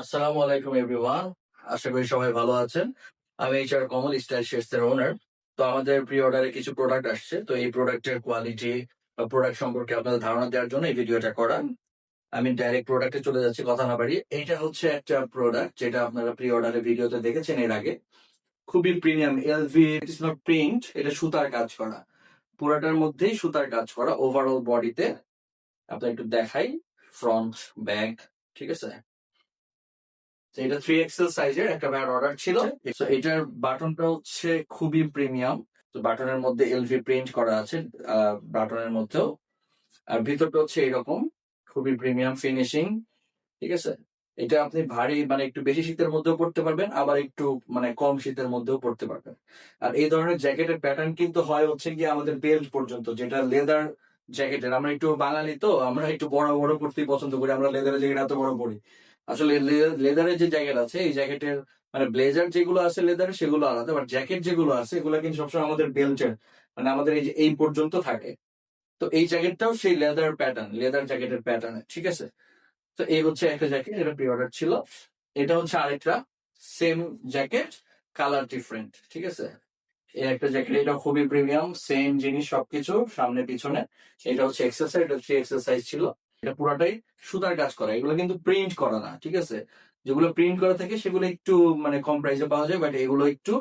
আসসালামু আলাইকুম এভরিওয়ান। আশা করি সবাই ভালো আছেন। আমি এইচআর কমল স্টাইল শেরস এর ওনার। তো আমাদের প্রি অর্ডারে কিছু প্রোডাক্ট আসছে। তো এই প্রোডাক্টের কোয়ালিটি বা প্রোডাক্ট সম্পর্কে আপনাদের ধারণা দেওয়ার জন্য এই ভিডিওটা করা। আমি ডাইরেক্ট প্রোডাক্টে চলে যাচ্ছি, কথা না বাড়িয়ে। এইটা হচ্ছে একটা প্রোডাক্ট যেটা আপনারা প্রি অর্ডারের ভিডিওতে দেখেছেন এর আগে। খুবই premium LV, it is not print, এটা সুতার কাজ করা। পুরাটার মধ্যেই সুতার কাজ করা ওভারঅল বডিতে। আপনার একটু দেখাই, ফ্রন্ট, ব্যাক, ঠিক আছে? তো এটা 3XL সাইজের একটা ব্যাড অর্ডার ছিল। তো এটার বাটনটা হচ্ছে খুবই প্রিমিয়াম। তো বাটনের মধ্যে এলভি প্রিন্ট করা আছে বাটনের মধ্যেও। আর ভিতরটা হচ্ছে এরকম, খুবই প্রিমিয়াম ফিনিশিং, ঠিক আছে? এটা আপনি ভারী মানে একটু বেশি শীতের মধ্যেও পড়তে পারবেন, আবার একটু মানে কম শীতের মধ্যেও পড়তে পারবেন। আর এই ধরনের জ্যাকেটের প্যাটার্ন কিন্তু হয় হচ্ছে গিয়ে আমাদের বেল্ট পর্যন্ত, যেটা লেদার জ্যাকেটের। আমরা একটু বাঙালি, তো আমরা একটু বড় বড় পড়তেই পছন্দ করি। আমরা লেদারের জ্যাকেট এত বড় পরি। আসলে লেদারের যে জ্যাকেট আছে, এই জ্যাকেটের মানে ব্লেজার যেগুলো আছে লেদারের সেগুলো আলাদা, বাট জ্যাকেট যেগুলো আছে এগুলো কিন্তু সবসময় আমাদের বেল্টের মানে আমাদের এই যে এই পর্যন্ত থাকে। তো এই জ্যাকেটটাও সেই লেদার প্যাটার্ন, লেদার জ্যাকেটের প্যাটার্ন, ঠিক আছে? তো এই হচ্ছে একটা জ্যাকেট, এটা প্রি অর্ডার ছিল। এটা হচ্ছে আরেকটা সেম জ্যাকেট, কালার ডিফারেন্ট, ঠিক আছে? এই একটা জ্যাকেট, এটা খুবই প্রিমিয়াম, সেম জিনিস সবকিছু সামনে পিছনে। এটা হচ্ছে এক্সেল, এটা 3XL সাইজ ছিল। এটা পুরাটাই সুতার কাজ করা, এগুলো কিন্তু প্রিন্ট করা না, ঠিক আছে? যেগুলো প্রিন্ট করা থাকে সেগুলো একটু মানে কম প্রাইসে পাওয়া যায়, বাট এগুলো একটু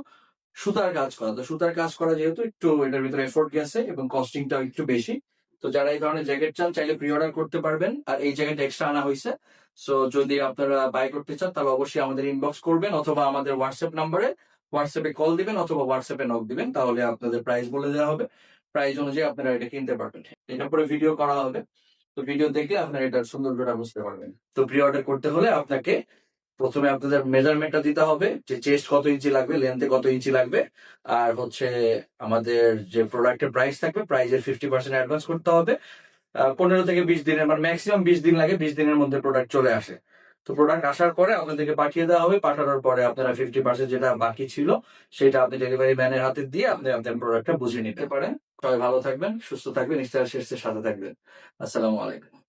সুতার কাজ করা। তো সুতার কাজ করা যেহেতু একটু এটার ভিতরে এফোর্ট গেছে এবং কস্টিংটাও একটু বেশি। তো যারা এই ধরনের জ্যাকেট চান চাইলে প্রি অর্ডার করতে পারবেন। আর এই জ্যাকেট এক্সট্রা আনা হয়েছে। সো যদি আপনারা বাই করতে চান তাহলে অবশ্যই আমাদের ইনবক্স করবেন, অথবা আমাদের হোয়াটসঅ্যাপ নাম্বারে হোয়াটসঅ্যাপে কল দিবেন, অথবা হোয়াটসঅ্যাপে নক দিবেন, তাহলে আপনাদের প্রাইস বলে দেওয়া হবে। প্রাইস অনুযায়ী আপনারা এটা কিনতে পারবেন। এটা পরে ভিডিও করা হবে। তো ভিডিও দেখলে আপনারা এটার সৌন্দর্যটা বুঝতে পারবেন। তো প্রি অর্ডার করতে হলে আপনাকে প্রথমে আপনাদের মেজারমেন্টটা দিতে হবে, যে চেস্ট কত ইঞ্চি লাগবে, লেন্থে কত ইঞ্চি লাগবে। আর হচ্ছে আমাদের যে প্রোডাক্টের প্রাইস থাকবে, প্রাইসের 50% অ্যাডভান্স করতে হবে। 15 থেকে 20 দিনের মানে ম্যাক্সিমাম 20 দিন লাগে, 20 দিনের মধ্যে প্রোডাক্ট চলে আসে। তো প্রোডাক্ট আসার পরে আপনাদেরকে পাঠিয়ে দেওয়া হবে। পাঠানোর পরে আপনারা 50% যেটা বাকি ছিল সেটা আপনি ডেলিভারি ম্যানের হাতে দিয়ে আপনি আপনার প্রোডাক্টটা বুঝে নিতে পারেন। সবাই ভালো থাকবেন, সুস্থ থাকবেন, ইস্তার শেষের সাথে থাকবেন। আসসালামু আলাইকুম।